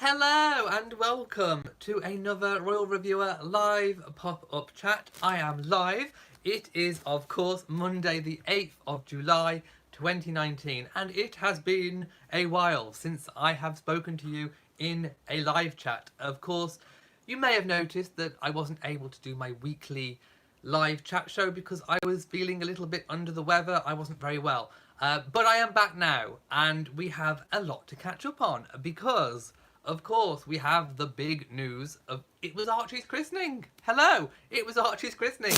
Hello and welcome to another Royal Reviewer live pop-up chat. I am live. It is, of course, Monday the 8th of July 2019, and it has been a while since I have spoken to you in a live chat. Of course, you may have noticed that I wasn't able to do my weekly live chat show because I was feeling a little bit under the weather. I wasn't very well. But I am back now, and we have a lot to catch up on because, of course, we have the big news of it was Archie's christening. Hello, it was Archie's christening.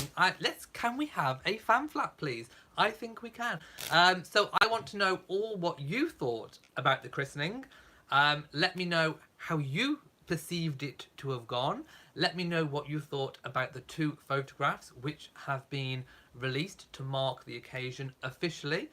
Can we have a fan flap, please? I think we can. So I want to know all what you thought about the christening. Let me know how you perceived it to have gone. Let me know what you thought about the two photographs which have been released to mark the occasion officially.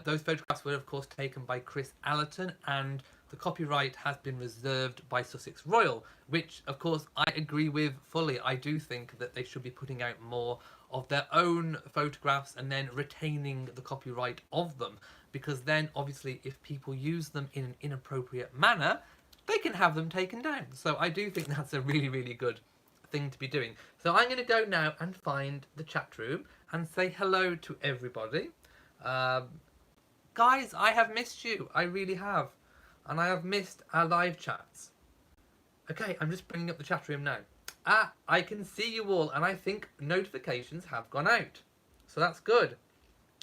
Those photographs were of course taken by Chris Allerton, and the copyright has been reserved by Sussex Royal, which of course I agree with fully. I do think that they should be putting out more of their own photographs and then retaining the copyright of them, because then obviously if people use them in an inappropriate manner, they can have them taken down. So I do think that's a really, really good thing to be doing. So I'm going to go now and find the chat room and say hello to everybody. Guys, I have missed you. I really have. And I have missed our live chats. Okay, I'm just bringing up the chat room now. I can see you all, and I think notifications have gone out. So that's good.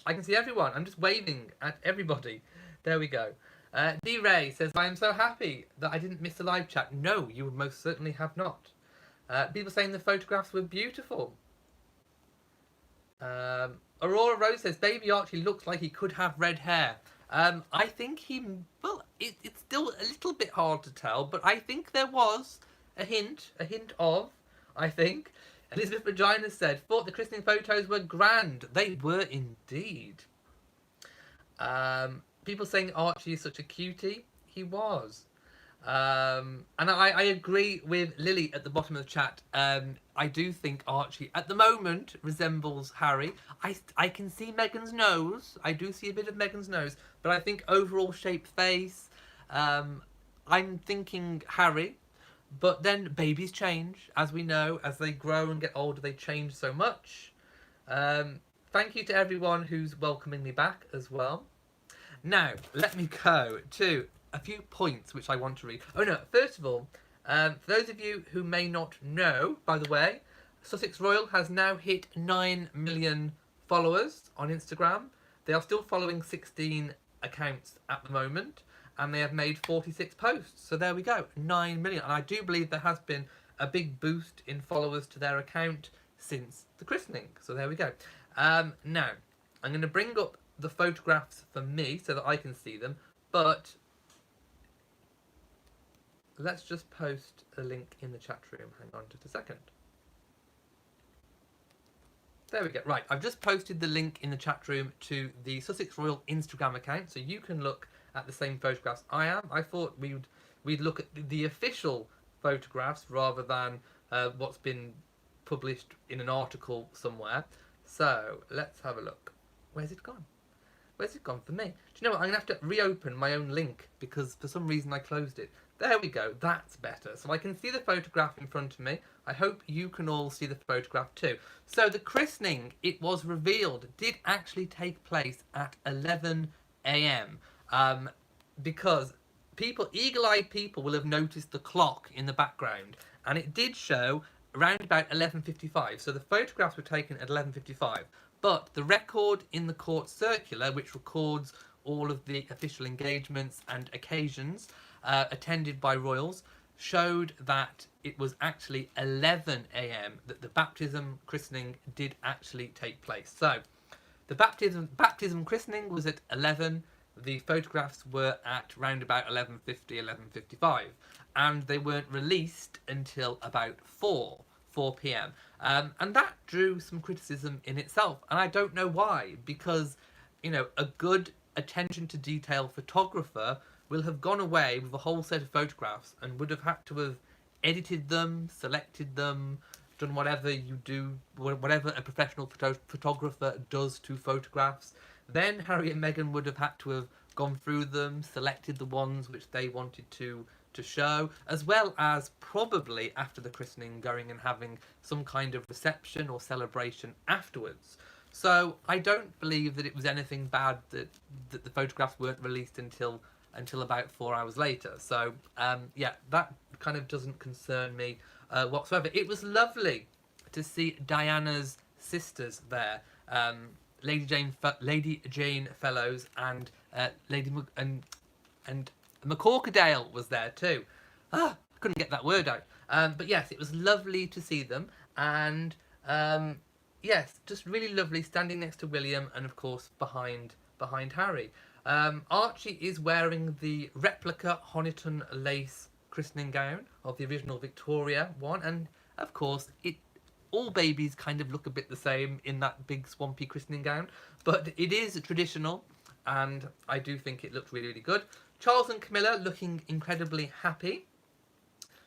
I can see everyone. I'm just waving at everybody. There we go. D-Ray says, I am so happy that I didn't miss the live chat. No, you most certainly have not. People saying the photographs were beautiful. Aurora Rose says, baby Archie looks like he could have red hair. I think it's still a little bit hard to tell, but I think there was a hint of, I think. Elizabeth Regina said, thought the christening photos were grand. They were indeed. People saying Archie is such a cutie. He was. And I agree with Lily at the bottom of the chat. I do think Archie at the moment resembles Harry. I can see Meghan's nose. I do see a bit of Meghan's nose, but I think overall shape, face, I'm thinking Harry. But then babies change, as we know. As they grow and get older, they change so much. Thank you to everyone who's welcoming me back as well. Now, let me go to a few points which I want to read. Oh no, first of all, for those of you who may not know, by the way, Sussex Royal has now hit 9 million followers on Instagram. They are still following 16 accounts at the moment, and they have made 46 posts. So there we go, 9 million. And I do believe there has been a big boost in followers to their account since the christening. So there we go. Now, I'm going to bring up the photographs for me so that I can see them, but let's just post a link in the chat room. Hang on just a second. There we go. Right, I've just posted the link in the chat room to the Sussex Royal Instagram account, so you can look at the same photographs I am. I thought we'd look at the official photographs rather than what's been published in an article somewhere. So let's have a look. Where's it gone? Where's it gone for me? Do you know what? I'm going to have to reopen my own link because for some reason I closed it. There we go. That's better. So I can see the photograph in front of me. I hope you can all see the photograph too. So the christening, it was revealed, did actually take place at 11 a.m. Because eagle-eyed people will have noticed the clock in the background, and it did show around about 11:55. So the photographs were taken at 11:55. But the record in the court circular, which records all of the official engagements and occasions attended by royals, showed that it was actually 11 a.m. that the baptism christening did actually take place. So the baptism christening was at 11. The photographs were at round about 11:50, 11:55, and they weren't released until about 4 p.m. And that drew some criticism in itself, and I don't know why, because a good attention to detail photographer will have gone away with a whole set of photographs and would have had to have edited them, selected them, done whatever you do, whatever a professional photographer does to photographs. Then Harry and Meghan would have had to have gone through them, selected the ones which they wanted to to show, as well as probably after the christening going and having some kind of reception or celebration afterwards. So I don't believe that it was anything bad that the photographs weren't released until about 4 hours later. So yeah, that kind of doesn't concern me whatsoever. It was lovely to see Diana's sisters there, Lady Jane Fellows and and McCorkadale was there too. I couldn't get that word out. But yes, it was lovely to see them, and yes, just really lovely standing next to William and of course behind Harry. Archie is wearing the replica Honiton lace christening gown of the original Victoria one, and of course all babies kind of look a bit the same in that big swampy christening gown, but it is traditional, and I do think it looked really, really good. Charles and Camilla looking incredibly happy.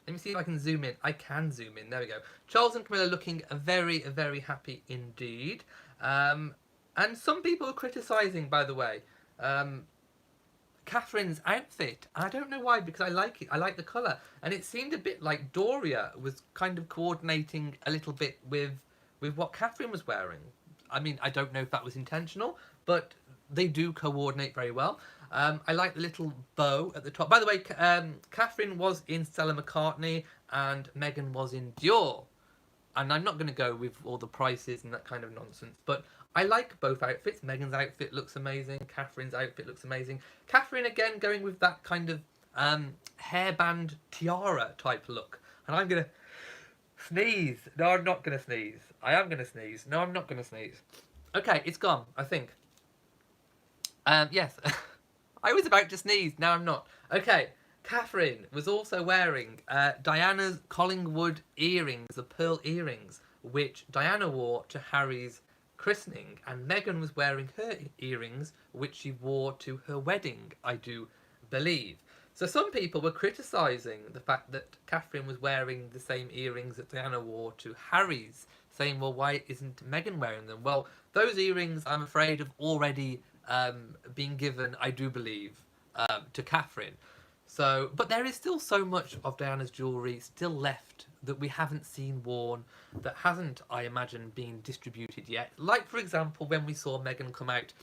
Let me see if I can zoom in. I can zoom in. There we go. Charles and Camilla looking very, very happy indeed. And some people are criticising, by the way, Catherine's outfit. I don't know why, because I like it. I like the colour. And it seemed a bit like Doria was kind of coordinating a little bit with what Catherine was wearing. I mean, I don't know if that was intentional, but they do coordinate very well. I like the little bow at the top. By the way, Catherine was in Stella McCartney and Meghan was in Dior. And I'm not going to go with all the prices and that kind of nonsense, but I like both outfits. Meghan's outfit looks amazing. Catherine's outfit looks amazing. Catherine, again, going with that kind of hairband tiara type look. And I'm going to sneeze. No, I'm not going to sneeze. I am going to sneeze. No, I'm not going to sneeze. Okay, it's gone, I think. Yes. I was about to sneeze. Now I'm not. Okay. Catherine was also wearing Diana's Collingwood earrings, the pearl earrings, which Diana wore to Harry's christening, and Meghan was wearing her earrings, which she wore to her wedding, I do believe. So some people were criticising the fact that Catherine was wearing the same earrings that Diana wore to Harry's, saying, well, why isn't Meghan wearing them? Well, those earrings, I'm afraid, have already been given, I do believe, to Catherine. So, but there is still so much of Diana's jewellery still left that we haven't seen worn, that hasn't, I imagine, been distributed yet. Like, for example, when we saw Meghan come out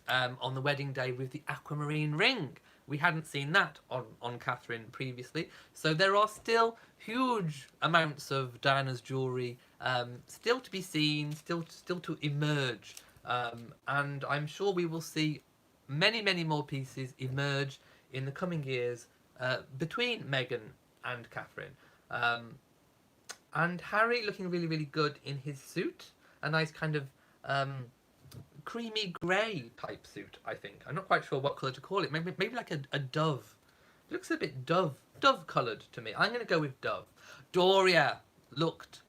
on the wedding day with the aquamarine ring. We hadn't seen that on Catherine previously. So there are still huge amounts of Diana's jewellery still to be seen, still to emerge. And I'm sure we will see many, many more pieces emerge in the coming years between Meghan and Catherine. And Harry looking really, really good in his suit. A nice kind of creamy grey type suit, I think. I'm not quite sure what colour to call it. Maybe like a dove. It looks a bit dove coloured to me. I'm going to go with dove. Doria looked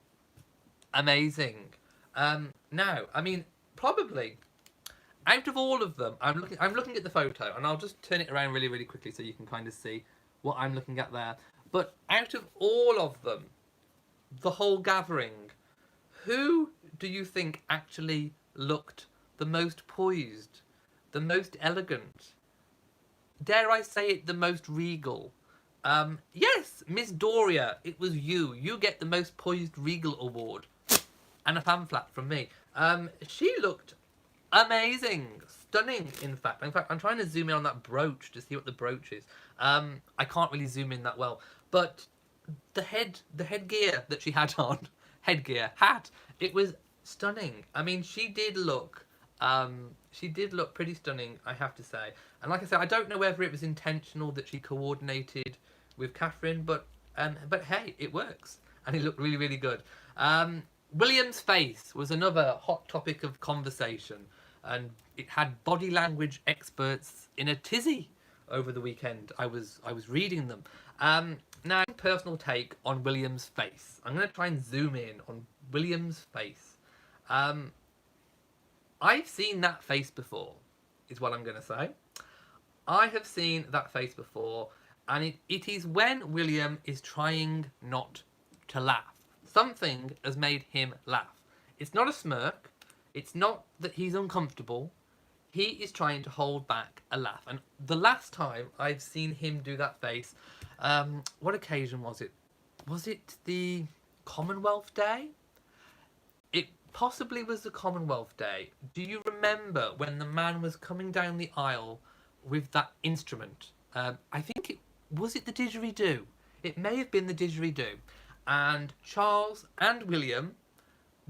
amazing. Now, I mean, probably out of all of them, I'm looking at the photo, and I'll just turn it around really, really quickly so you can kind of see what I'm looking at there. But out of all of them, the whole gathering, who do you think actually looked the most poised, the most elegant, dare I say it, the most regal? Yes, Miss Doria, it was you. You get the most poised regal award. And a pamphlet from me. She looked amazing. Stunning, in fact. In fact, I'm trying to zoom in on that brooch to see what the brooch is. I can't really zoom in that well. But the headgear that she had on, hat, it was stunning. I mean, she did look pretty stunning, I have to say. And like I said, I don't know whether it was intentional that she coordinated with Catherine, but hey, it works. And it looked really, really good. William's face was another hot topic of conversation, and it had body language experts in a tizzy over the weekend. I was reading them. Now, personal take on William's face. I'm going to try and zoom in on William's face. I've seen that face before, is what I'm going to say. I have seen that face before, and it is when William is trying not to laugh. Something has made him laugh. It's not a smirk. It's not that he's uncomfortable. he is trying to hold back a laugh. And the last time I've seen him do that face, what occasion was it? Was it the Commonwealth Day? It possibly was the Commonwealth Day. Do you remember when the man was coming down the aisle with that instrument? I think was it the didgeridoo? It may have been the didgeridoo. And Charles and William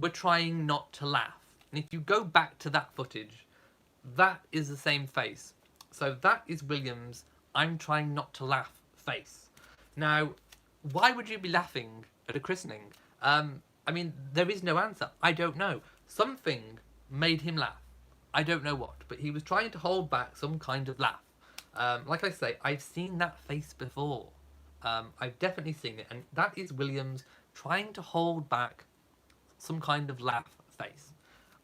were trying not to laugh. And if you go back to that footage, that is the same face. So that is William's "I'm trying not to laugh" face. Now, why would you be laughing at a christening? I mean, there is no answer. I don't know. Something made him laugh. I don't know what, but he was trying to hold back some kind of laugh. Like I say, I've seen that face before. I've definitely seen it, and that is Williams trying to hold back some kind of laugh face.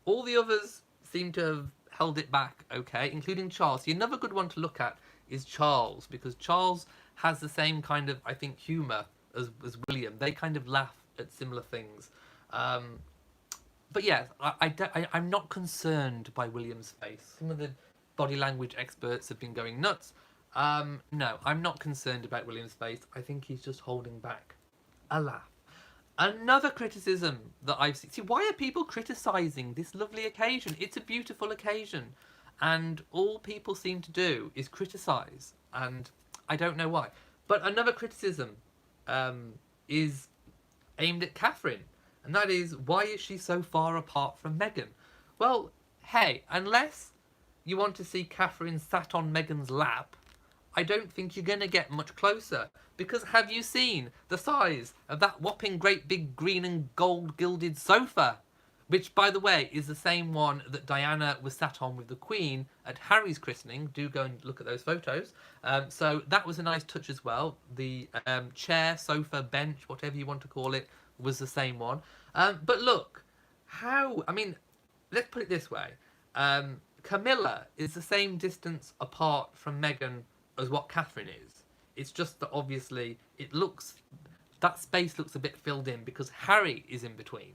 All the others seem to have held it back okay, including Charles. See, another good one to look at is Charles, because Charles has the same kind of, I think, humour as William. They kind of laugh at similar things. But yes, I'm not concerned by William's face. Some of the body language experts have been going nuts. No, I'm not concerned about William's face. I think he's just holding back a laugh. Another criticism that I've seen. See, why are people criticising this lovely occasion? It's a beautiful occasion. And all people seem to do is criticise. And I don't know why. But another criticism is aimed at Catherine. And that is, why is she so far apart from Meghan? Well, hey, unless you want to see Catherine sat on Meghan's lap, I don't think you're going to get much closer. Because have you seen the size of that whopping great big green and gold gilded sofa? Which, by the way, is the same one that Diana was sat on with the Queen at Harry's christening. Do go and look at those photos. So that was a nice touch as well. The chair, sofa, bench, whatever you want to call it, was the same one. But look, I mean, let's put it this way. Camilla is the same distance apart from Meghan as what Catherine is. It's just that obviously that space looks a bit filled in because Harry is in between.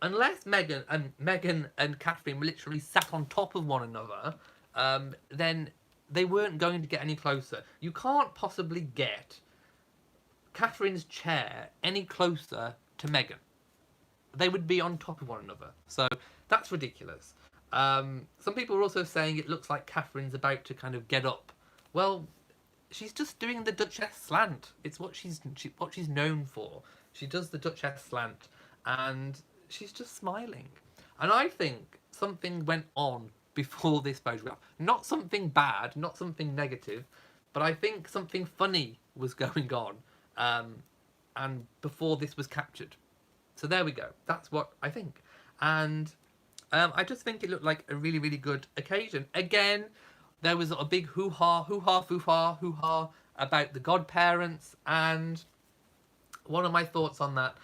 Unless Meghan and Catherine were literally sat on top of one another, then they weren't going to get any closer. You can't possibly get Catherine's chair any closer to Meghan. They would be on top of one another. So that's ridiculous. Some people are also saying it looks like Catherine's about to kind of get up. Well, she's just doing the Duchess slant. It's what she's known for. She does the Duchess slant, and she's just smiling. And I think something went on before this photograph. Not something bad, not something negative, but I think something funny was going on, and before this was captured. So there we go. That's what I think. And I just think it looked like a really, really good occasion. Again, there was a big hoo-ha, hoo-ha, foo-ha, hoo-ha about the godparents, and one of my thoughts on that.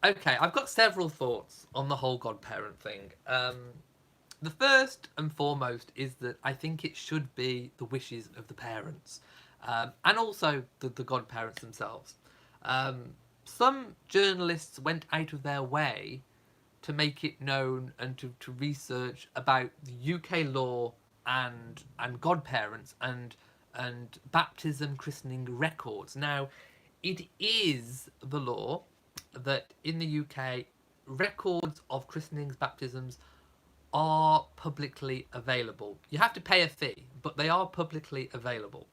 Okay, I've got several thoughts on the whole godparent thing. The first and foremost is that I think it should be the wishes of the parents, and also the godparents themselves. Some journalists went out of their way to make it known and to research about the UK law and godparents and baptism christening records. Now, it is the law that in the UK, records of christenings, baptisms are publicly available. You have to pay a fee, but they are publicly available.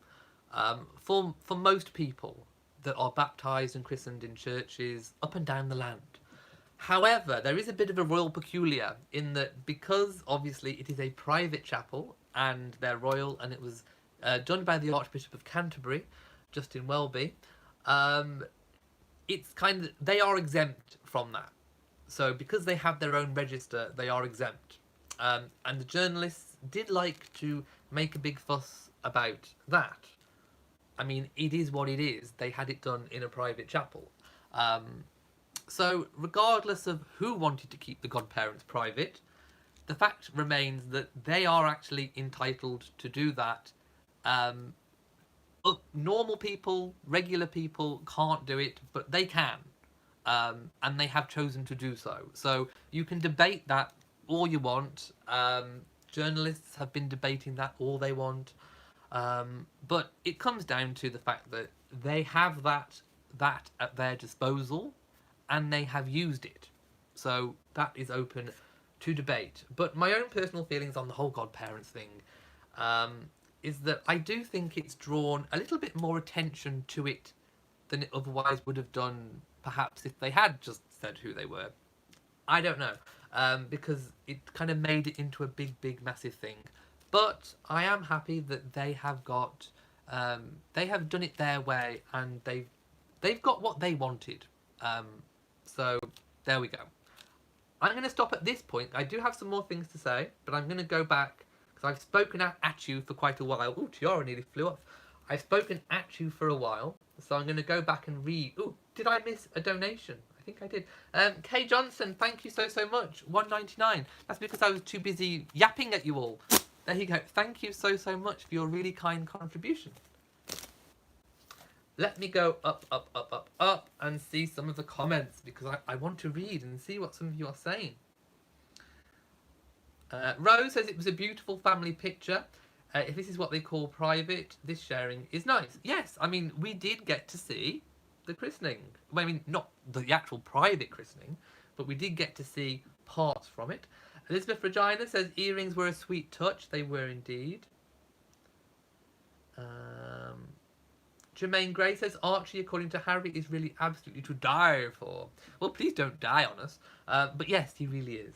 For most people that are baptised and christened in churches up and down the land. However, there is a bit of a royal peculiar in that because obviously it is a private chapel and they're royal, and it was done by the Archbishop of Canterbury, Justin Welby. It's kind of, they are exempt from that. So because they have their own register, they are exempt. And the journalists did like to make a big fuss about that. I mean, it is what it is. They had it done in a private chapel. So regardless of who wanted to keep the godparents private, the fact remains that they are actually entitled to do that. Normal people, regular people can't do it, but they can. And they have chosen to do so. So you can debate that all you want. Journalists have been debating that all they want. But it comes down to the fact that they have that at their disposal, and they have used it. So that is open to debate. But my own personal feelings on the whole godparents thing is that I do think it's drawn a little bit more attention to it than it otherwise would have done, perhaps if they had just said who they were. I don't know, because it kind of made it into a big, massive thing. But I am happy that they have got, they have done it their way, and they've got what they wanted. So there we go. I'm going to stop at this point. I do have some more things to say, but I'm going to go back because I've spoken at you for quite a while. Ooh, tiara nearly flew off. I've spoken at you for a while, so I'm going to go back and read. Ooh, did I miss a donation? I think I did. Kay Johnson, thank you so much. $1.99. That's because I was too busy yapping at you all. There you go. Thank you so much for your really kind contribution. Let me go up and see some of the comments because I want to read and see what some of you are saying. Rose says it was a beautiful family picture. If this is what they call private, this sharing is nice. Yes, I mean, we did get to see the christening. Well, I mean, not the actual private christening, but we did get to see parts from it. Elizabeth Regina says earrings were a sweet touch. They were indeed. Jermaine Gray says Archie, according to Harry, is really absolutely to die for. Well, please don't die on us. But yes, he really is.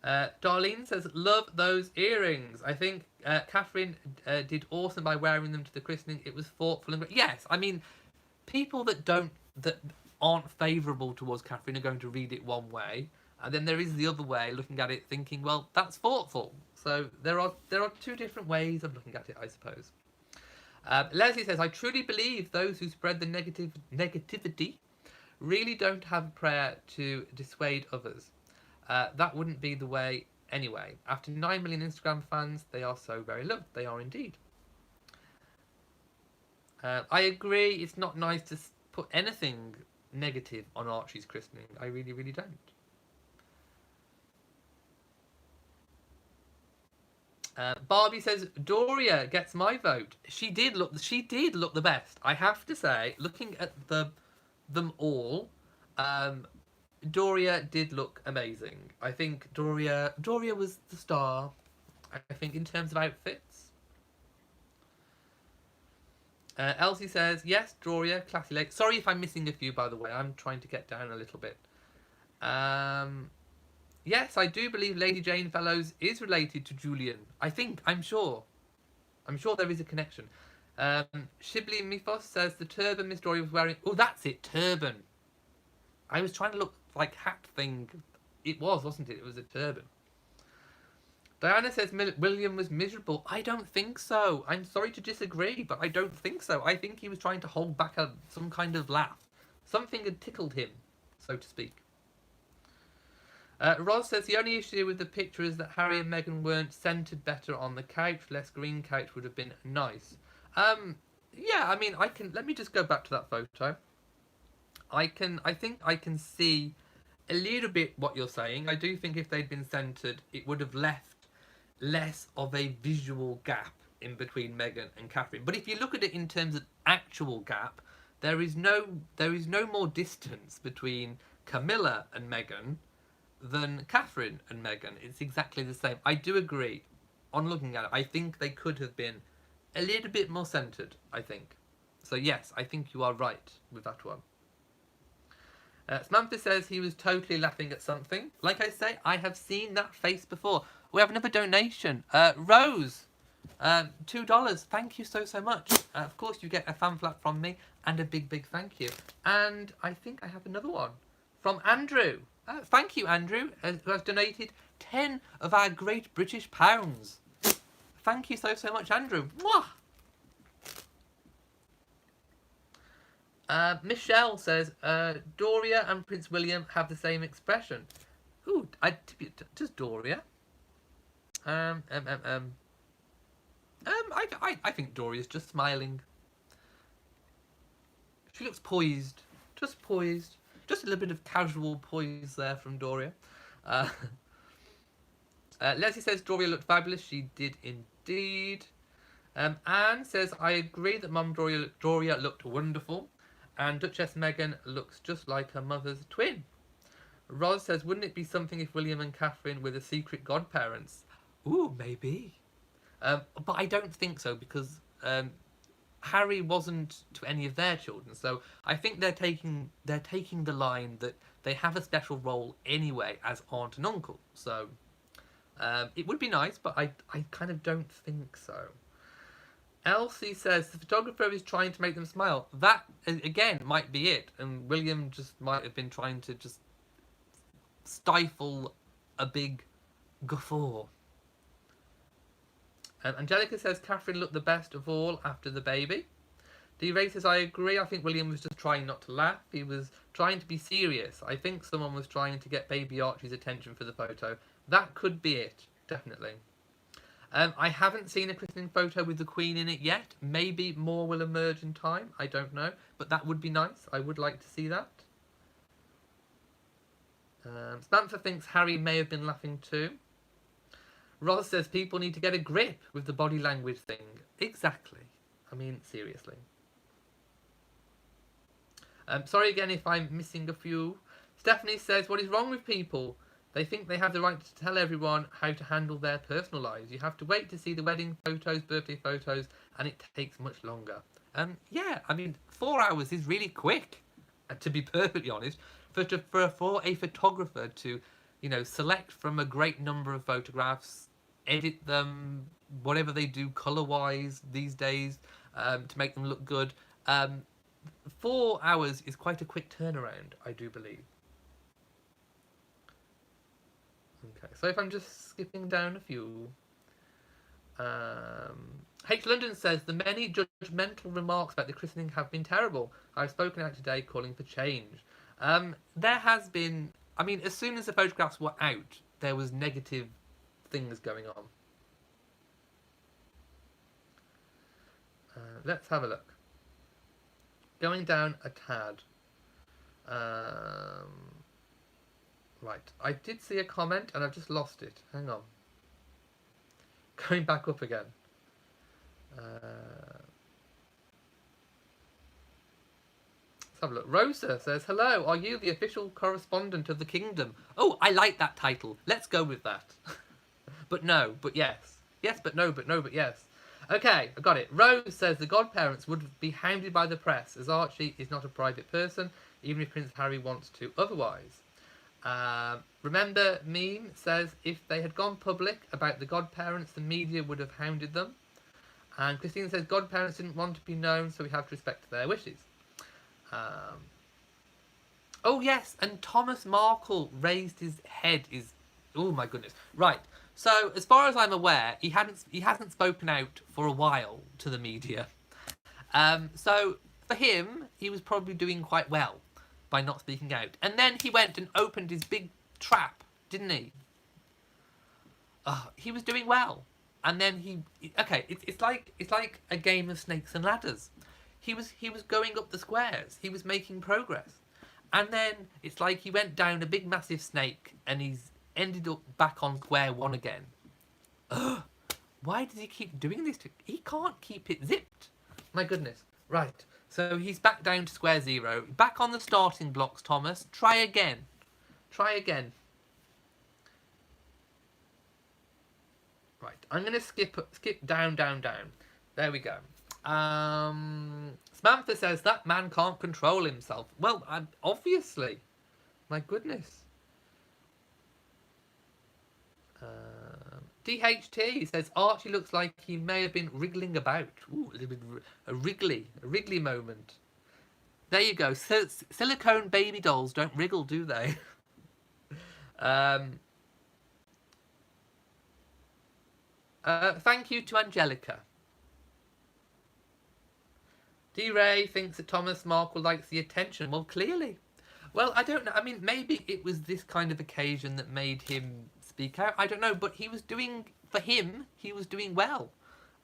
Darlene says, love those earrings. I think Catherine did awesome by wearing them to the christening. It was thoughtful and great. Yes, I mean, people that aren't favourable towards Catherine are going to read it one way, and then there is the other way, looking at it thinking, well, that's thoughtful. So there are two different ways of looking at it, I suppose. Leslie says, I truly believe those who spread the negativity really don't have a prayer to dissuade others. That wouldn't be the way anyway. After 9 million Instagram fans, they are so very loved. They are indeed. I agree, it's not nice to put anything negative on Archie's christening. I really don't. Barbie says Doria gets my vote. She did look the best. I have to say, looking at them all, Doria did look amazing. I think Doria was the star. I think in terms of outfits. Elsie says yes, Doria, classy leg. Sorry if I'm missing a few, by the way. I'm trying to get down a little bit. Yes, I do believe Lady Jane Fellows is related to Julian. I'm sure there is a connection. Shibli Mifos says the turban Miss Doria was wearing. Oh, that's it, turban. I was trying to look like hat thing. It wasn't it? It was a turban. Diana says William was miserable. I don't think so. I'm sorry to disagree, but I don't think so. I think he was trying to hold back some kind of laugh. Something had tickled him, so to speak. Roz says the only issue with the picture is that Harry and Meghan weren't centred better on the couch. Less green couch would have been nice. Yeah, I mean, let me just go back to that photo. I think I can see a little bit what you're saying. I do think if they'd been centred, it would have left less of a visual gap in between Meghan and Catherine. But if you look at it in terms of actual gap, there is no more distance between Camilla and Meghan than Catherine and Meghan. It's exactly the same. I do agree. On looking at it, I think they could have been a little bit more centred, I think. So yes, I think you are right with that one. Samantha says he was totally laughing at something. Like I say, I have seen that face before. We have another donation. Rose, $2. Thank you so much. Of course, you get a fan flap from me and a big thank you. And I think I have another one from Andrew. Thank you, Andrew, who has donated 10 of our great British pounds. Thank you so much, Andrew. Mwah! Michelle says, Doria and Prince William have the same expression. Ooh, does Doria? I think Doria's just smiling. She looks poised. Just poised. Just a little bit of casual poise there from Doria. Leslie says Doria looked fabulous. She did indeed. Anne says, I agree that Mum Doria looked wonderful. And Duchess Meghan looks just like her mother's twin. Roz says, wouldn't it be something if William and Catherine were the secret godparents? Ooh, maybe. But I don't think so, because Harry wasn't to any of their children. So I think they're taking the line that they have a special role anyway as aunt and uncle. So it would be nice, but I kind of don't think so. Elsie says the photographer is trying to make them smile. That, again, might be it. And William just might have been trying to just stifle a big guffaw. Angelica says Catherine looked the best of all after the baby. D-Ray says, I agree. I think William was just trying not to laugh. He was trying to be serious. I think someone was trying to get baby Archie's attention for the photo. That could be it, definitely. I haven't seen a christening photo with the Queen in it yet. Maybe more will emerge in time. I don't know. But that would be nice. I would like to see that. Samantha thinks Harry may have been laughing too. Roz says people need to get a grip with the body language thing. Exactly. I mean, seriously. Sorry again if I'm missing a few. Stephanie says, what is wrong with people? They think they have the right to tell everyone how to handle their personal lives. You have to wait to see the wedding photos, birthday photos, and it takes much longer. Yeah, I mean, 4 hours is really quick, to be perfectly honest. For a photographer to, you know, select from a great number of photographs, edit them, whatever they do colour-wise these days, to make them look good. 4 hours is quite a quick turnaround, I do believe. Okay, so if I'm just skipping down a few. H. London says, the many judgmental remarks about the christening have been terrible. I've spoken out today calling for change. There has been, I mean, as soon as the photographs were out, there was negative things going on. Let's have a look. Going down a tad. Right, I did see a comment and I've just lost it. Hang on. Going back up again. Let's have a look. Rosa says, hello, are you the official correspondent of the kingdom? Oh, I like that title. Let's go with that. But no, but yes. Yes, but no, but yes. Okay, I got it. Rose says the godparents would be hounded by the press, as Archie is not a private person, even if Prince Harry wants to otherwise. Remember Meme says if they had gone public about the godparents, the media would have hounded them. And Christine says godparents didn't want to be known, so we have to respect their wishes. Oh yes, and Thomas Markle raised his head. Oh my goodness. Right. So as far as I'm aware, he hasn't spoken out for a while to the media. So for him, he was probably doing quite well by not speaking out. And then he went and opened his big trap, didn't he? He was doing well. And then it's like a game of snakes and ladders. He was going up the squares. He was making progress. And then it's like he went down a big massive snake and he's ended up back on square one again. Why does he keep doing this? He can't keep it zipped. My goodness. Right. So he's back down to square zero. Back on the starting blocks, Thomas. Try again. Try again. Right. I'm going to skip down. There we go. Samantha says that man can't control himself. Well, obviously. My goodness. DHT says Archie looks like he may have been wriggling about. Ooh, a little bit a wriggly moment. There you go. Silicone baby dolls don't wriggle, do they? Thank you to Angelica. D-Ray thinks that Thomas Markle likes the attention. Well, clearly. Well, I don't know. I mean, maybe it was this kind of occasion that made him speak out. I don't know, but he was doing, for him, he was doing well.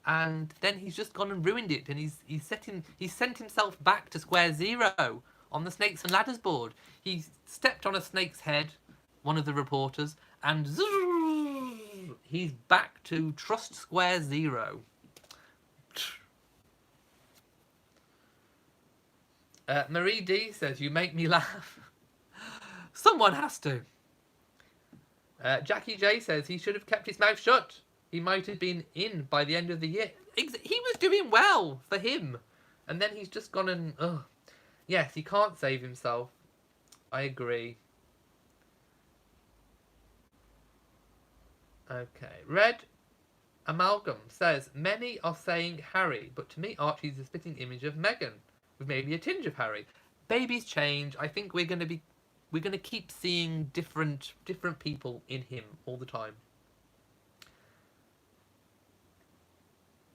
And then he's just gone and ruined it. And he's sent himself back to square zero on the Snakes and Ladders board. He stepped on a snake's head, one of the reporters, and He's back to Trust Square Zero. Marie D says, you make me laugh. Someone has to. Jackie J says he should have kept his mouth shut. He might have been in by the end of the year. He was doing well for him. And then he's just gone and... Ugh. Yes, he can't save himself. I agree. Okay. Red Amalgam says, many are saying Harry, but to me Archie's a spitting image of Meghan, with maybe a tinge of Harry. Babies change. I think we're going to keep seeing different people in him all the time.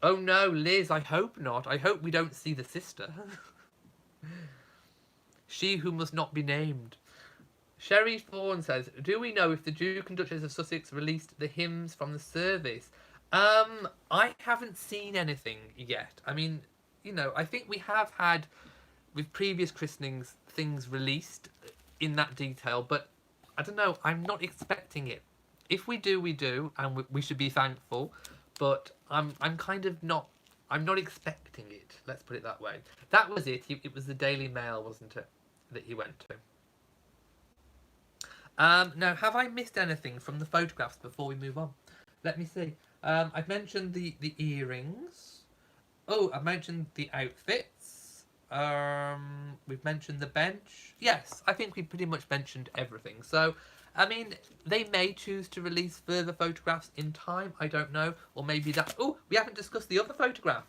Oh no, Liz, I hope not. I hope we don't see the sister. She who must not be named. Sherry Thorne says, do we know if the Duke and Duchess of Sussex released the hymns from the service? I haven't seen anything yet. I mean, you know, I think we have had, with previous christenings, things released in that detail, but I don't know, I'm not expecting it. If we do, we do, and we should be thankful, but I'm kind of not, I'm not expecting it, let's put it that way. That was it. It was the Daily Mail, wasn't it, that he went to. Now, have I missed anything from the photographs before we move on? Let me see. I've mentioned the earrings. Oh, I've mentioned the outfits. We've mentioned the bench. Yes, I think we pretty much mentioned everything. So, I mean, they may choose to release further photographs in time. I don't know. Or maybe that... Oh, we haven't discussed the other photograph.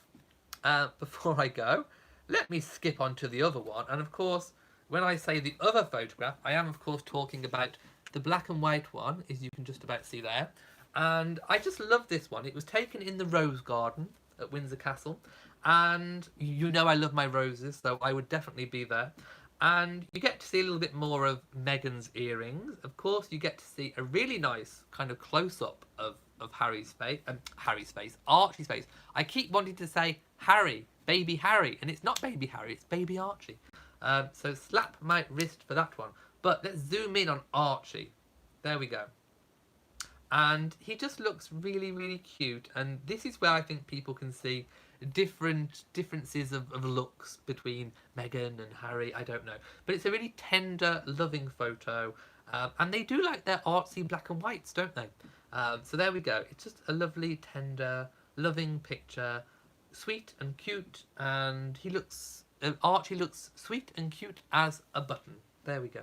Before I go, let me skip on to the other one. And, of course, when I say the other photograph, I am, of course, talking about the black and white one, as you can just about see there. And I just love this one. It was taken in the Rose Garden at Windsor Castle. And you know I love my roses, so I would definitely be there. And you get to see a little bit more of Meghan's earrings. Of course, you get to see a really nice kind of close-up of Harry's face. Archie's face. I keep wanting to say Harry, baby Harry. And it's not baby Harry, it's baby Archie. So slap my wrist for that one. But let's zoom in on Archie. There we go. And he just looks really, really cute. And this is where I think people can see differences of looks between Meghan and Harry. I don't know. But it's a really tender, loving photo. And they do like their artsy black and whites, don't they? So there we go. It's just a lovely, tender, loving picture. Sweet and cute. And he looks... Archie looks sweet and cute as a button. There we go.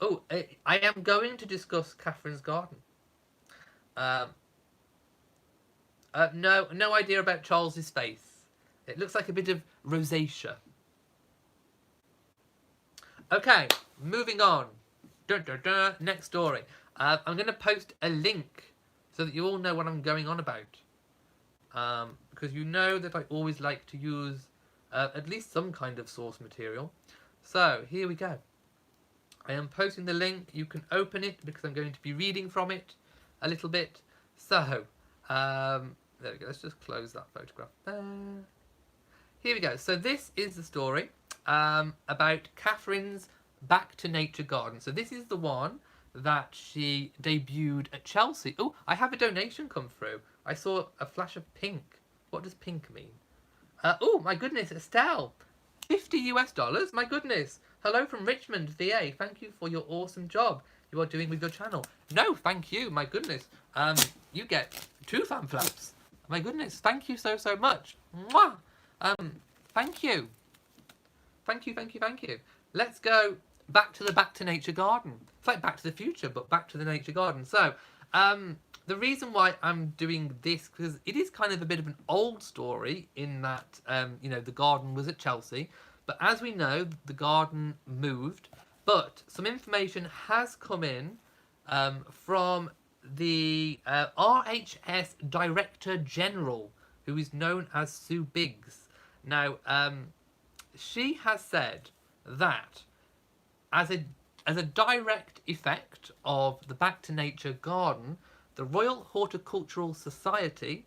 Oh, I am going to discuss Catherine's garden. No idea about Charles's face. It looks like a bit of rosacea. Okay, moving on. Next story. I'm going to post a link so that you all know what I'm going on about. Because you know that I always like to use at least some kind of source material. So, here we go. I am posting the link. You can open it because I'm going to be reading from it a little bit. So, there we go. Let's just close that photograph there. Here we go. So this is the story about Catherine's Back to Nature garden. So this is the one that she debuted at Chelsea. Oh, I have a donation come through. I saw a flash of pink. What does pink mean? Oh, my goodness, Estelle. $50 US. My goodness. Hello from Richmond, VA. Thank you for your awesome job you are doing with your channel. No, thank you. My goodness. You get 2 fan flaps. My goodness. Thank you so much. Mwah! Thank you. Thank you. Let's go back to Nature garden. It's like Back to the Future, but back to the Nature garden. So, the reason why I'm doing this, because it is kind of a bit of an old story in that, you know, the garden was at Chelsea. But as we know, the garden moved. But some information has come in from the RHS Director General, who is known as Sue Biggs. Now, she has said that as a direct effect of the Back to Nature garden, the Royal Horticultural Society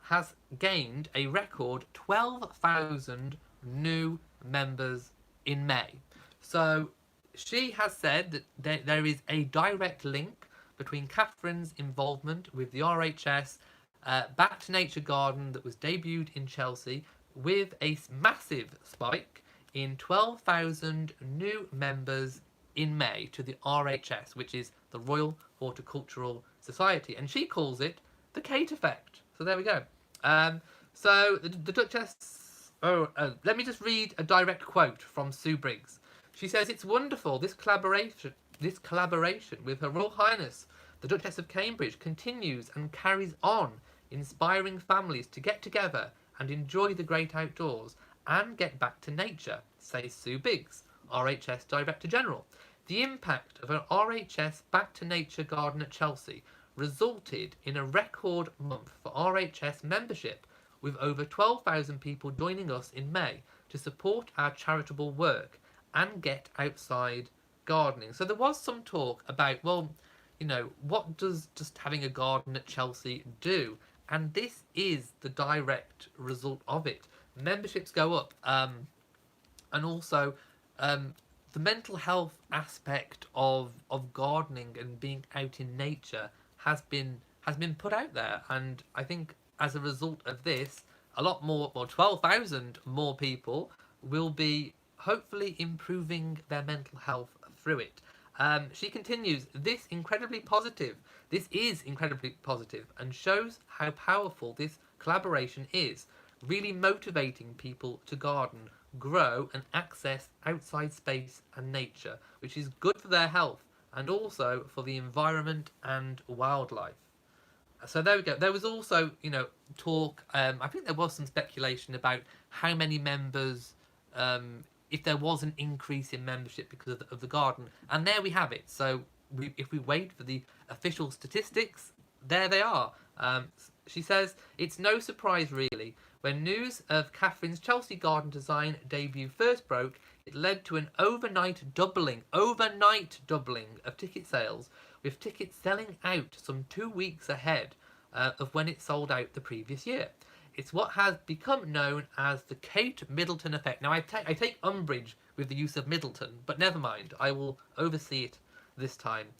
has gained a record 12,000 new members in May. So she has said that there is a direct link between Catherine's involvement with the RHS Back to Nature Garden that was debuted in Chelsea with a massive spike in 12,000 new members in May to the RHS, which is the Royal Horticultural Society. And she calls it the Kate effect. So there we go. So the Duchess... let me just read a direct quote from Sue Briggs. She says, "It's wonderful. This collaboration with Her Royal Highness, the Duchess of Cambridge, continues and carries on, inspiring families to get together and enjoy the great outdoors and get back to nature," says Sue Biggs, RHS Director General. "The impact of an RHS Back to Nature garden at Chelsea resulted in a record month for RHS membership, with over 12,000 people joining us in May to support our charitable work and get outside gardening." So there was some talk about, well, you know, what does just having a garden at Chelsea do? And this is the direct result of it. Memberships go up, and also the mental health aspect of gardening and being out in nature has been put out there, and I think as a result of this, a lot more, well, 12,000 more people will be hopefully improving their mental health through it. She continues, This is incredibly positive and shows how powerful this collaboration is, really motivating people to garden, grow and access outside space and nature, which is good for their health and also for the environment and wildlife. So there we go. There was also, you know, talk, I think there was some speculation about how many members, if there was an increase in membership because of the garden. And there we have it. So if we wait for the official statistics, there they are. She says, "It's no surprise really. When news of Catherine's Chelsea garden design debut first broke, it led to an overnight doubling of ticket sales, with tickets selling out some 2 weeks ahead of when it sold out the previous year. It's what has become known as the Kate Middleton effect." Now, I take umbrage with the use of Middleton, but never mind, I will oversee it this time.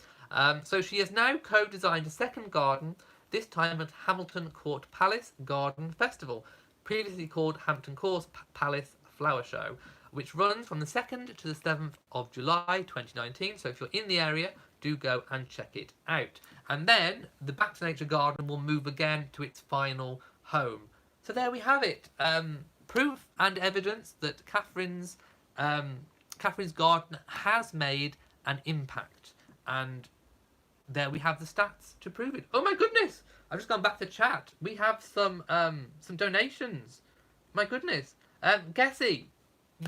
So she has now co-designed a second garden, this time at Hamilton Court Palace Garden Festival, previously called Hampton Court Palace Flower Show, which runs from the 2nd to the 7th of July 2019. So if you're in the area, do go and check it out. And then the Back to Nature garden will move again to its final home. So there we have it. Proof and evidence that Catherine's garden has made an impact. And there we have the stats to prove it. Oh my goodness! I've just gone back to chat. We have some donations. My goodness. Gessie,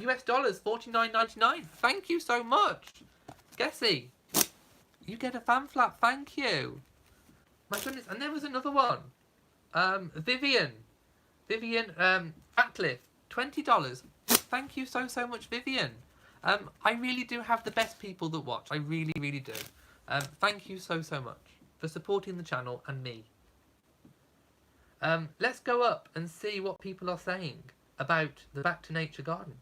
US dollars, $49.99. Thank you so much. Gessie, you get a fan flap. Thank you. My goodness. And there was another one. Vivian Ratcliffe, $20. Thank you so much, Vivian. I really do have the best people that watch. I really, really do. Thank you so much for supporting the channel and me. Let's go up and see what people are saying about the Back to Nature garden.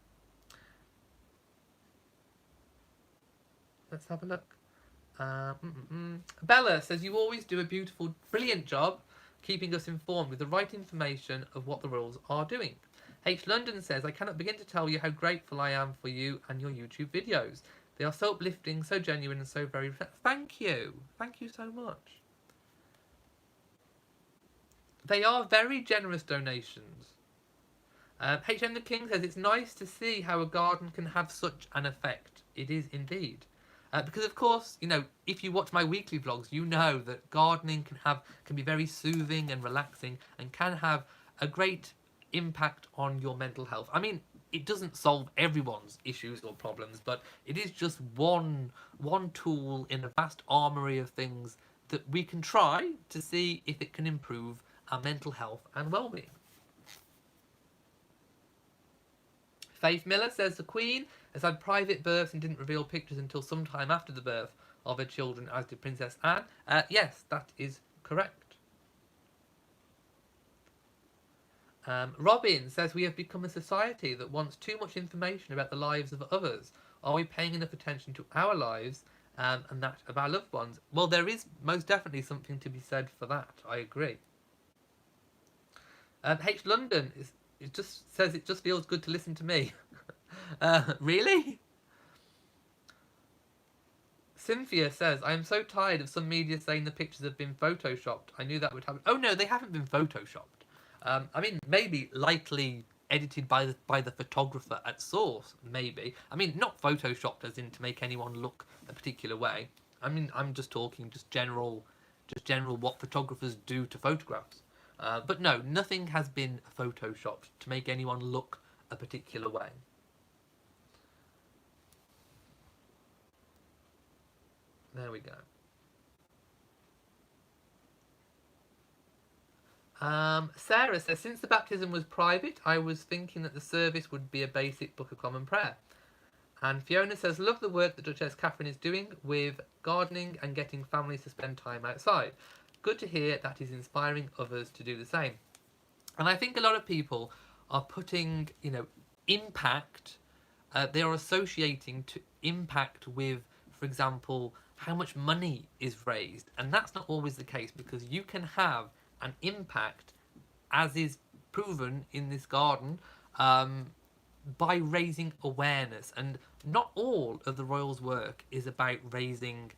Let's have a look. Bella says, "You always do a beautiful, brilliant job keeping us informed with the right information of what the Royals are doing." H. London says, "I cannot begin to tell you how grateful I am for you and your YouTube videos. They are so uplifting, so genuine, and so very..." Thank you. Thank you so much. They are very generous donations. H.M. the King says, "It's nice to see how a garden can have such an effect." It is indeed. Because, of course, you know, if you watch my weekly vlogs, you know that gardening can be very soothing and relaxing and can have a great impact on your mental health. I mean, it doesn't solve everyone's issues or problems, but it is just one tool in a vast armory of things that we can try to see if it can improve our mental health and well-being. Faith Miller says, "The Queen has had private births and didn't reveal pictures until sometime after the birth of her children, as did Princess Anne." Yes, that is correct. Robin says, "We have become a society that wants too much information about the lives of others. Are we paying enough attention to our lives and that of our loved ones. Well, there is most definitely something to be said for that. I agree. H London it just says it just feels good to listen to me. Really? Cynthia says, I am so tired of some media saying the pictures have been photoshopped. I knew that would happen. Oh no, they haven't been photoshopped. I mean, maybe lightly edited by the photographer at source, maybe. I mean, not photoshopped as in to make anyone look a particular way. I mean, I'm just talking just general what photographers do to photographs. But no, nothing has been photoshopped to make anyone look a particular way. There we go. Sarah says, since the baptism was private, I was thinking that the service would be a basic Book of Common Prayer. And Fiona says, love the work that Duchess Catherine is doing with gardening and getting families to spend time outside. Good to hear that is inspiring others to do the same. And I think a lot of people are putting, impact, they are associating to impact with, for example, how much money is raised. And that's not always the case, because you can have an impact, as is proven in this garden, by raising awareness. And not all of the Royals' work is about raising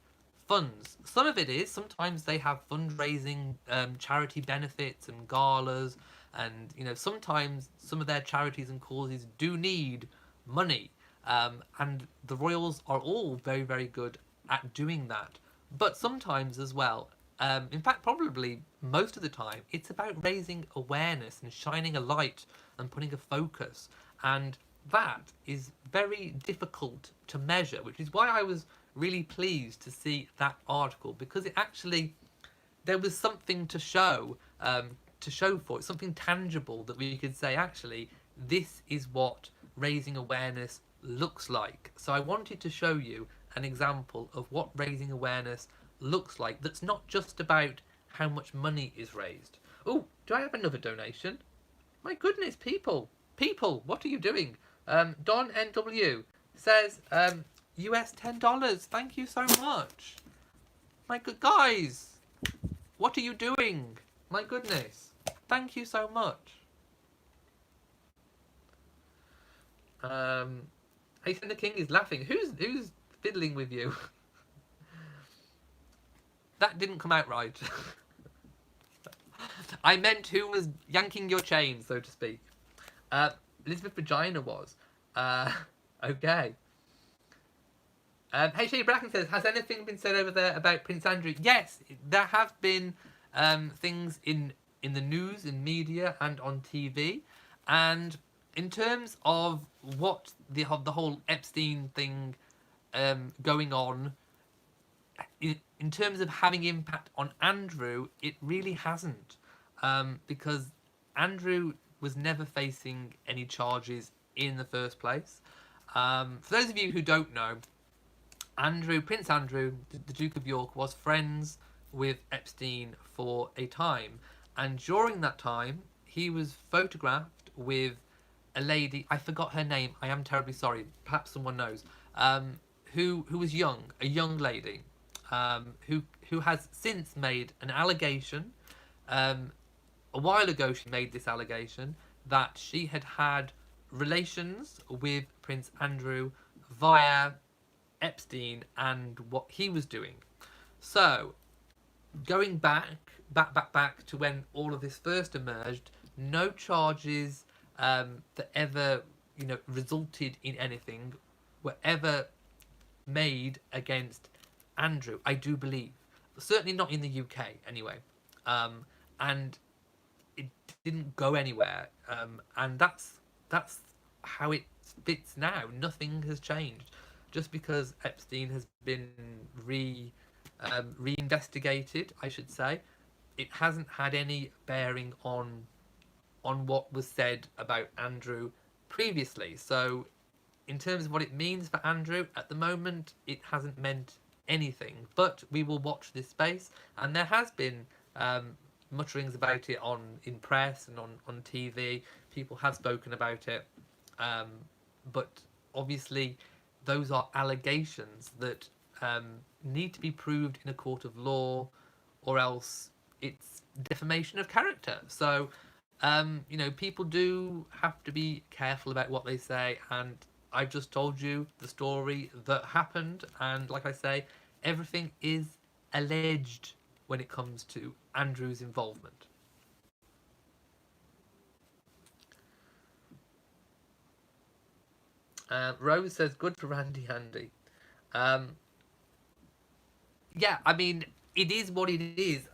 funds. Some of it is. Sometimes they have fundraising, charity benefits and galas, and sometimes some of their charities and causes do need money. And the Royals are all very, very good at doing that. But sometimes as well, in fact, probably most of the time, it's about raising awareness and shining a light and putting a focus. And that is very difficult to measure, which is why I was really pleased to see that article, because it actually, there was something to show for it, something tangible that we could say, actually, this is what raising awareness looks like. So I wanted to show you an example of what raising awareness looks like, that's not just about how much money is raised. Oh, do I have another donation? My goodness, people, what are you doing? Don NW says US $10. Thank you so much. My good guys, what are you doing? My goodness, thank you so much. Hasten the King is laughing. Who's fiddling with you? That didn't come out right. I meant who was yanking your chain, so to speak. Elizabeth Regina was. Okay. H.A. Bracken says, has anything been said over there about Prince Andrew? Yes, there have been things in the news, in media, and on TV. And in terms of what the whole Epstein thing going on, in terms of having impact on Andrew, it really hasn't, because Andrew was never facing any charges in the first place. For those of you who don't know, Prince Andrew, the Duke of York, was friends with Epstein for a time, and during that time, he was photographed with a lady. I forgot her name. I am terribly sorry. Perhaps someone knows. Who was young, a young lady. Who has since made an allegation. A while ago, she made this allegation that she had relations with Prince Andrew via Epstein and what he was doing. So, going back to when all of this first emerged, no charges that ever resulted in anything were ever made against Andrew, I do believe. Certainly not in the UK, anyway. And it didn't go anywhere. And that's how it fits now. Nothing has changed. Just because Epstein has been reinvestigated, I should say, it hasn't had any bearing on what was said about Andrew previously. So, in terms of what it means for Andrew, at the moment, it hasn't meant anything. But we will watch this space, and there has been mutterings about it in press and on TV. People have spoken about it, but obviously those are allegations that need to be proved in a court of law, or else it's defamation of character. So, people do have to be careful about what they say, and I've just told you the story that happened, and like I say, everything is alleged when it comes to Andrew's involvement. Rose says, good for Randy Andy. Yeah, I mean, it is what it is.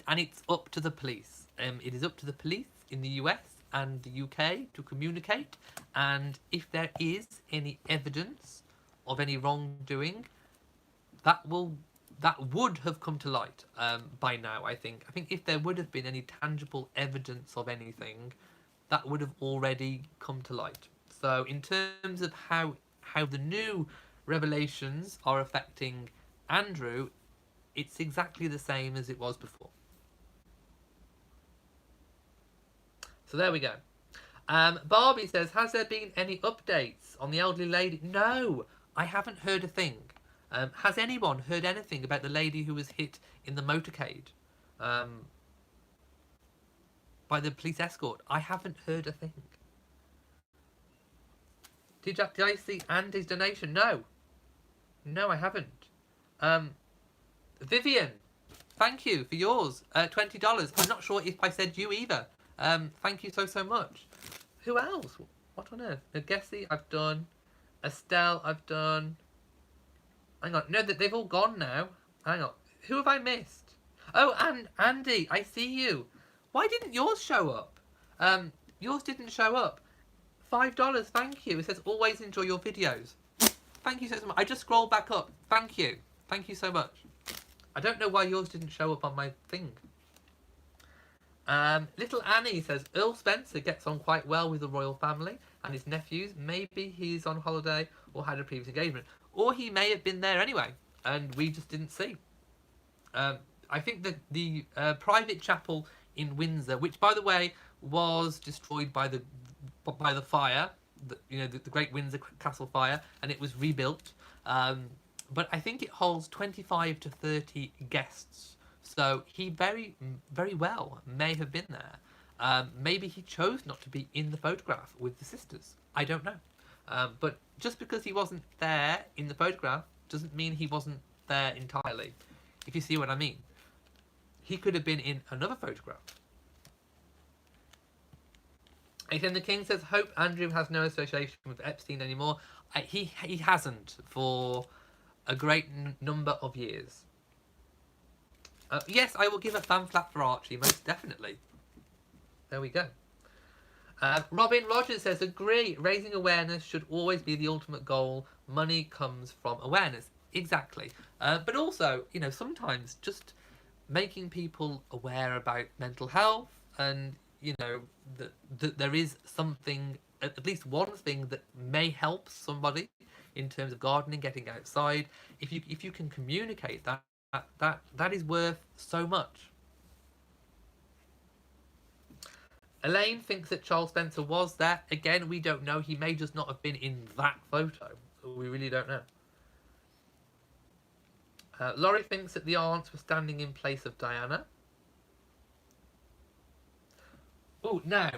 And it's up to the police. It is up to the police in the US and the UK to communicate. And if there is any evidence of any wrongdoing, that would have come to light by now. I think if there would have been any tangible evidence of anything, that would have already come to light. So in terms of how the new revelations are affecting Andrew, it's exactly the same as it was before. So there we go. Barbie says, has there been any updates on the elderly lady? No, I haven't heard a thing. Has anyone heard anything about the lady who was hit in the motorcade by the police escort? I haven't heard a thing. Did I see Andy's donation? No, I haven't. Vivian, thank you for yours. $20. I'm not sure if I said you either. Thank you so much. Who else? What on earth? Gessie, I've done. Estelle, I've done. Hang on. No, they've all gone now. Hang on. Who have I missed? Oh, and Andy, I see you. Why didn't yours show up? Yours didn't show up. $5. Thank you. It says, always enjoy your videos. Thank you so much. I just scrolled back up. Thank you. Thank you so much. I don't know why yours didn't show up on my thing. Little Annie says, Earl Spencer gets on quite well with the royal family and his nephews. Maybe he's on holiday or had a previous engagement. Or he may have been there anyway, and we just didn't see. I think that the private chapel in Windsor, which, by the way, was destroyed by the fire, the Great Windsor Castle fire, and it was rebuilt. But I think it holds 25 to 30 guests. So he very, very well may have been there. Maybe he chose not to be in the photograph with the sisters. I don't know. But just because he wasn't there in the photograph doesn't mean he wasn't there entirely, if you see what I mean. He could have been in another photograph. And the King says, hope Andrew has no association with Epstein anymore. He hasn't for a great number of years. Yes, I will give a fan flap for Archie, most definitely. There we go. Robin Rogers says, agree, raising awareness should always be the ultimate goal. Money comes from awareness. Exactly. But also, sometimes just making people aware about mental health and, that there is something, at least one thing that may help somebody in terms of gardening, getting outside. If you can communicate that is worth so much. Elaine thinks that Charles Spencer was there. Again, we don't know. He may just not have been in that photo. We really don't know. Laurie thinks that the aunts were standing in place of Diana. Oh, now,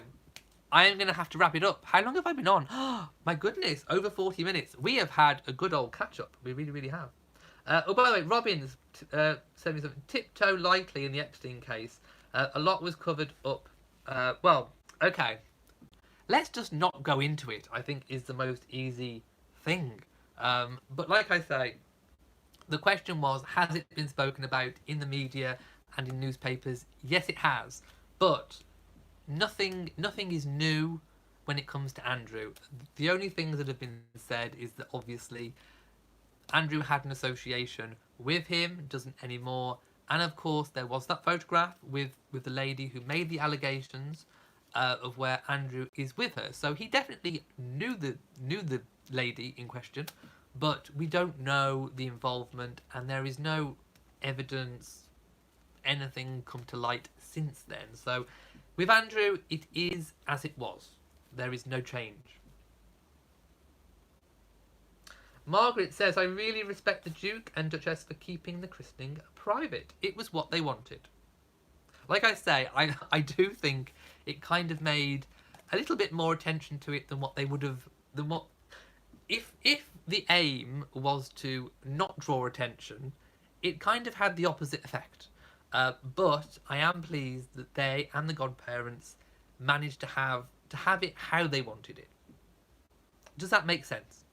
I am going to have to wrap it up. How long have I been on? Oh, my goodness, over 40 minutes. We have had a good old catch-up. We really, really have. Oh, by the way, Robin's said me something. Tiptoe lightly in the Epstein case. A lot was covered up. Well, okay. Let's just not go into it, I think, is the most easy thing. But like I say, the question was, has it been spoken about in the media and in newspapers? Yes, it has. But nothing is new when it comes to Andrew. The only things that have been said is that obviously Andrew had an association with him, doesn't anymore. And of course, there was that photograph with the lady who made the allegations of where Andrew is with her. So he definitely knew the lady in question, but we don't know the involvement, and there is no evidence, anything come to light since then. So with Andrew, it is as it was. There is no change. Margaret says, I really respect the Duke and Duchess for keeping the christening private. It was what they wanted. Like I say, I do think it kind of made a little bit more attention to it than what they would have, than what, if the aim was to not draw attention, it kind of had the opposite effect. But I am pleased that they and the godparents managed to have it how they wanted it. Does that make sense?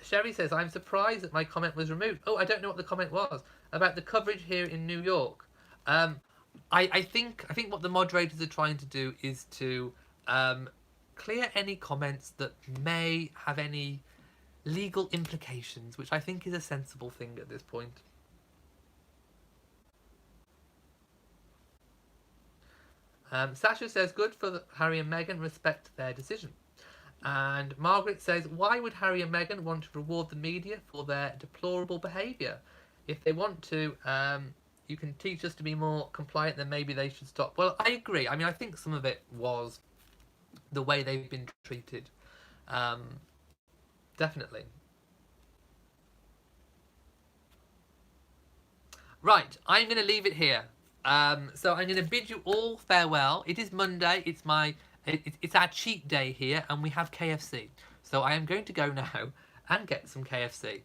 Sherry says, I'm surprised that my comment was removed. Oh, I don't know what the comment was. About the coverage here in New York. I think what the moderators are trying to do is to clear any comments that may have any legal implications, which I think is a sensible thing at this point. Sasha says, good for Harry and Meghan, respect their decision. And Margaret says, why would Harry and Meghan want to reward the media for their deplorable behaviour? If they want to, you can teach us to be more compliant, then maybe they should stop. Well, I agree. I mean, I think some of it was the way they've been treated. Definitely. Right, I'm going to leave it here. So I'm going to bid you all farewell. It is Monday. It's our cheat day here, and we have KFC. So I am going to go now and get some KFC.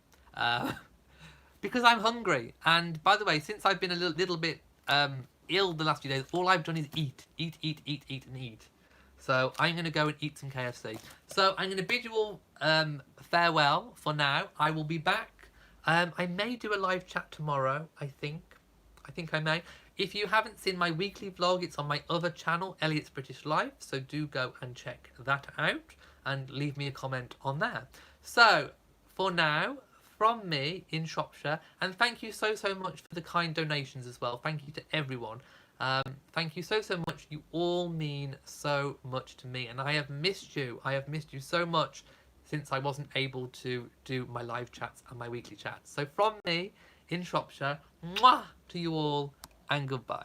Because I'm hungry. And by the way, since I've been a little bit ill the last few days, all I've done is eat, and eat. So I'm going to go and eat some KFC. So I'm going to bid you all farewell for now. I will be back. I may do a live chat tomorrow, I think. I may. If you haven't seen my weekly vlog, it's on my other channel, Elliot's British Life. So do go and check that out and leave me a comment on there. So for now, from me in Shropshire, and thank you so much for the kind donations as well. Thank you to everyone. Thank you so much. You all mean so much to me, and I have missed you. I have missed you so much since I wasn't able to do my live chats and my weekly chats. So from me in Shropshire, mwah, to you all, and goodbye.